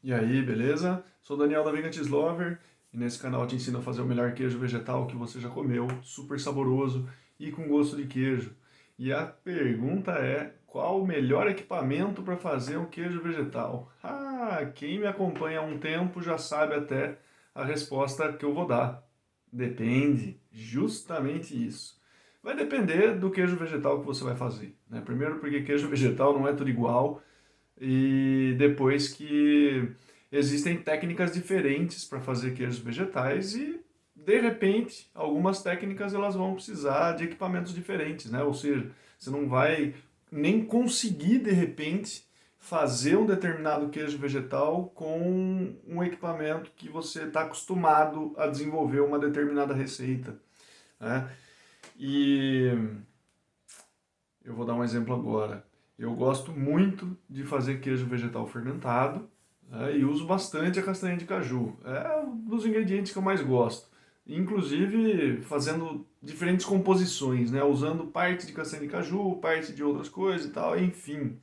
E aí, beleza? Sou o Daniel da Vegan Lover e nesse canal eu te ensino a fazer o melhor queijo vegetal que você já comeu, super saboroso e com gosto de queijo. E a pergunta é, qual o melhor equipamento para fazer um queijo vegetal? Quem me acompanha há um tempo já sabe até a resposta que eu vou dar. Depende, justamente isso. Vai depender do queijo vegetal que você vai fazer, né? Primeiro porque queijo vegetal não é tudo igual, e depois que existem técnicas diferentes para fazer queijos vegetais e de repente algumas técnicas elas vão precisar de equipamentos diferentes, né? Ou seja, você não vai nem conseguir de repente fazer um determinado queijo vegetal com um equipamento que você está acostumado a desenvolver uma determinada receita, né? E eu vou dar um exemplo agora. Eu gosto muito de fazer queijo vegetal fermentado, né, e uso bastante a castanha de caju. É um dos ingredientes que eu mais gosto. Inclusive fazendo diferentes composições, né, usando parte de castanha de caju, parte de outras coisas e tal, enfim.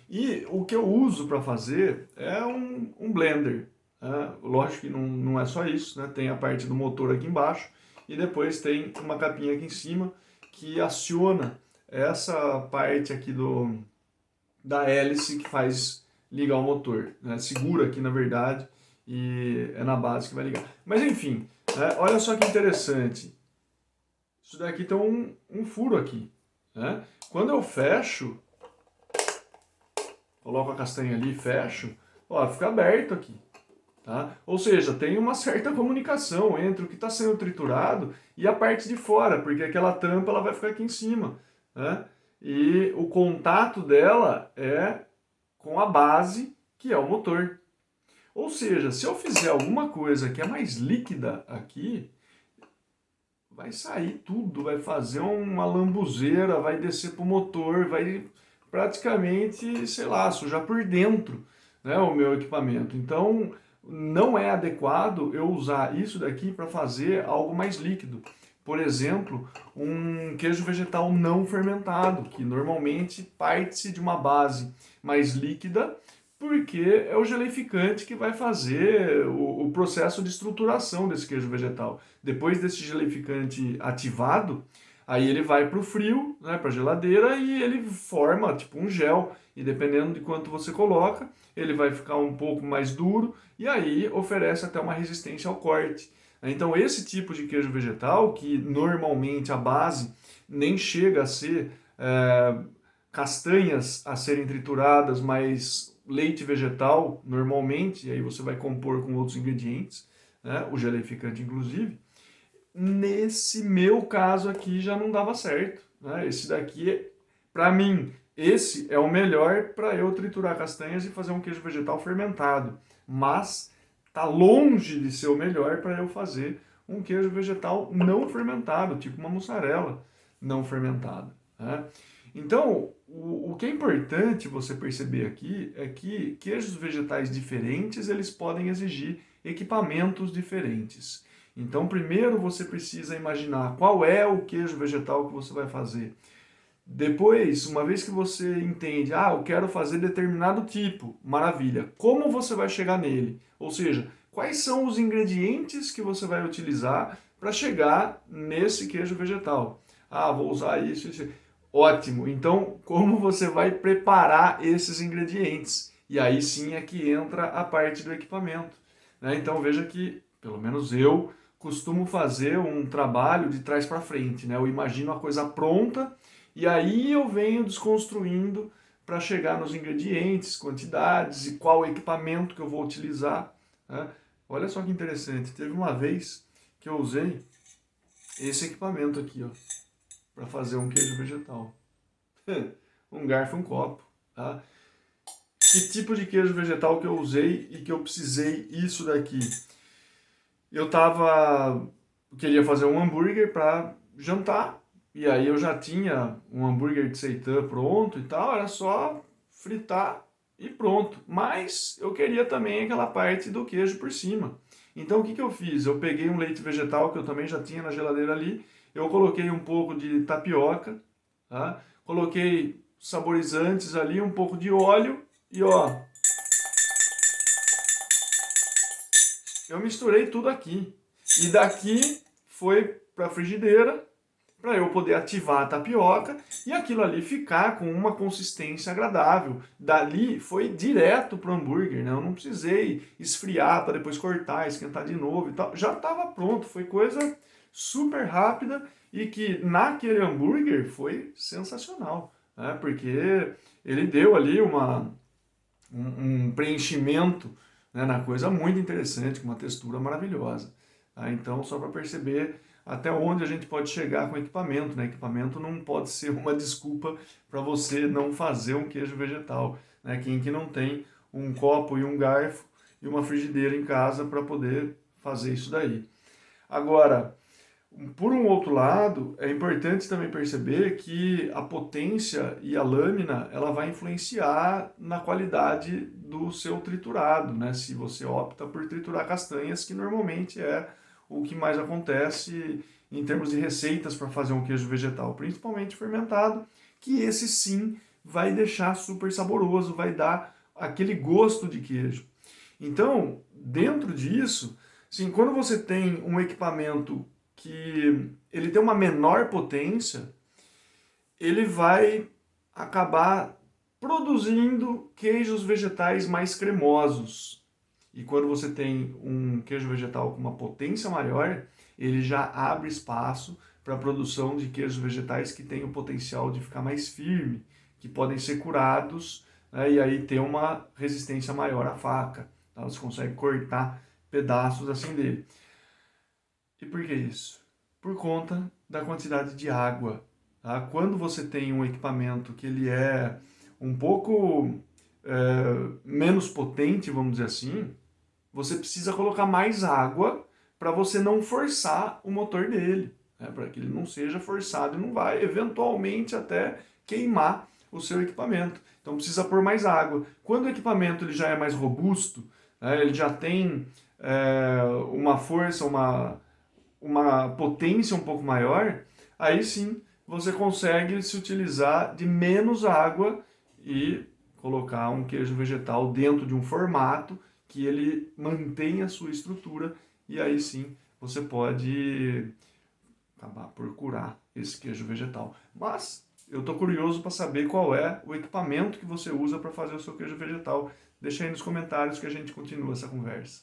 E o que eu uso para fazer é um blender. Né? Lógico que não é só isso, né? Tem a parte do motor aqui embaixo e depois tem uma capinha aqui em cima que aciona essa parte aqui da hélice que faz ligar o motor, né? Segura aqui na verdade e é na base que vai ligar. Mas enfim, né? Olha só que interessante. Isso daqui tem um furo aqui, né? Quando eu fecho, coloco a castanha ali e fecho, ó, fica aberto aqui. Tá? Ou seja, tem uma certa comunicação entre o que está sendo triturado e a parte de fora, porque aquela tampa ela vai ficar aqui em cima. Né? E o contato dela é com a base, que é o motor. Ou seja, se eu fizer alguma coisa que é mais líquida aqui, vai sair tudo, vai fazer uma lambuzeira, vai descer para o motor, vai praticamente, sei lá, sujar por dentro, né, o meu equipamento. Então, não é adequado eu usar isso daqui para fazer algo mais líquido. Por exemplo, um queijo vegetal não fermentado, que normalmente parte-se de uma base mais líquida, porque é o geleificante que vai fazer o processo de estruturação desse queijo vegetal. Depois desse geleificante ativado, aí ele vai para o frio, né, para a geladeira, e ele forma tipo um gel. E dependendo de quanto você coloca, ele vai ficar um pouco mais duro e aí oferece até uma resistência ao corte. Então esse tipo de queijo vegetal, que normalmente a base nem chega a ser castanhas a serem trituradas, mas leite vegetal normalmente, e aí você vai compor com outros ingredientes, né, o geleificante inclusive, nesse meu caso aqui já não dava certo. Né? Esse daqui, para mim, esse é o melhor para eu triturar castanhas e fazer um queijo vegetal fermentado. Mas tá longe de ser o melhor para eu fazer um queijo vegetal não fermentado, tipo uma mussarela não fermentada. Né? Então, o que é importante você perceber aqui é que queijos vegetais diferentes eles podem exigir equipamentos diferentes. Então, primeiro você precisa imaginar qual é o queijo vegetal que você vai fazer. Depois, uma vez que você entende, eu quero fazer determinado tipo, maravilha. Como você vai chegar nele? Ou seja, quais são os ingredientes que você vai utilizar para chegar nesse queijo vegetal? Vou usar isso, isso. Ótimo. Então, como você vai preparar esses ingredientes? E aí sim é que entra a parte do equipamento. Né? Então, veja que, pelo menos eu, costumo fazer um trabalho de trás para frente. Né? Eu imagino a coisa pronta e aí eu venho desconstruindo para chegar nos ingredientes, quantidades e qual equipamento que eu vou utilizar. Né? Olha só que interessante, teve uma vez que eu usei esse equipamento aqui, ó, para fazer um queijo vegetal. Um garfo e um copo. Tá? Que tipo de queijo vegetal que eu usei e que eu precisei isso daqui? Queria fazer um hambúrguer para jantar, e aí eu já tinha um hambúrguer de seitan pronto e tal, era só fritar e pronto. Mas eu queria também aquela parte do queijo por cima. Então o que eu fiz? Eu peguei um leite vegetal que eu também já tinha na geladeira ali, eu coloquei um pouco de tapioca, tá? Coloquei saborizantes ali, um pouco de óleo e ó, eu misturei tudo aqui. E daqui foi para a frigideira, para eu poder ativar a tapioca e aquilo ali ficar com uma consistência agradável. Dali foi direto para o hambúrguer, né? Eu não precisei esfriar para depois cortar, esquentar de novo e tal. Já estava pronto, foi coisa super rápida e que naquele hambúrguer foi sensacional, né? Porque ele deu ali um preenchimento, né, na coisa muito interessante, com uma textura maravilhosa. Tá? Então, só para perceber até onde a gente pode chegar com equipamento. Né? Equipamento não pode ser uma desculpa para você não fazer um queijo vegetal. Né? Quem que não tem um copo e um garfo e uma frigideira em casa para poder fazer isso daí. Agora, por um outro lado, é importante também perceber que a potência e a lâmina ela vai influenciar na qualidade do seu triturado, né? Se você opta por triturar castanhas, que normalmente é o que mais acontece em termos de receitas para fazer um queijo vegetal, principalmente fermentado, que esse sim vai deixar super saboroso, vai dar aquele gosto de queijo. Então, dentro disso, sim, quando você tem um equipamento que ele tem uma menor potência, ele vai acabar produzindo queijos vegetais mais cremosos. E quando você tem um queijo vegetal com uma potência maior, ele já abre espaço para a produção de queijos vegetais que têm o potencial de ficar mais firme, que podem ser curados, né, e aí ter uma resistência maior à faca. Tá? Você consegue cortar pedaços assim dele. E por que isso? Por conta da quantidade de água. Tá? Quando você tem um equipamento que ele é um pouco menos potente, vamos dizer assim, você precisa colocar mais água para você não forçar o motor dele, né? Para que ele não seja forçado e não vai eventualmente até queimar o seu equipamento. Então precisa pôr mais água. Quando o equipamento ele já é mais robusto, né, ele já tem uma força, uma potência um pouco maior, aí sim você consegue se utilizar de menos água e colocar um queijo vegetal dentro de um formato que ele mantenha a sua estrutura e aí sim você pode acabar por curar esse queijo vegetal. Mas eu estou curioso para saber qual é o equipamento que você usa para fazer o seu queijo vegetal. Deixa aí nos comentários que a gente continua essa conversa.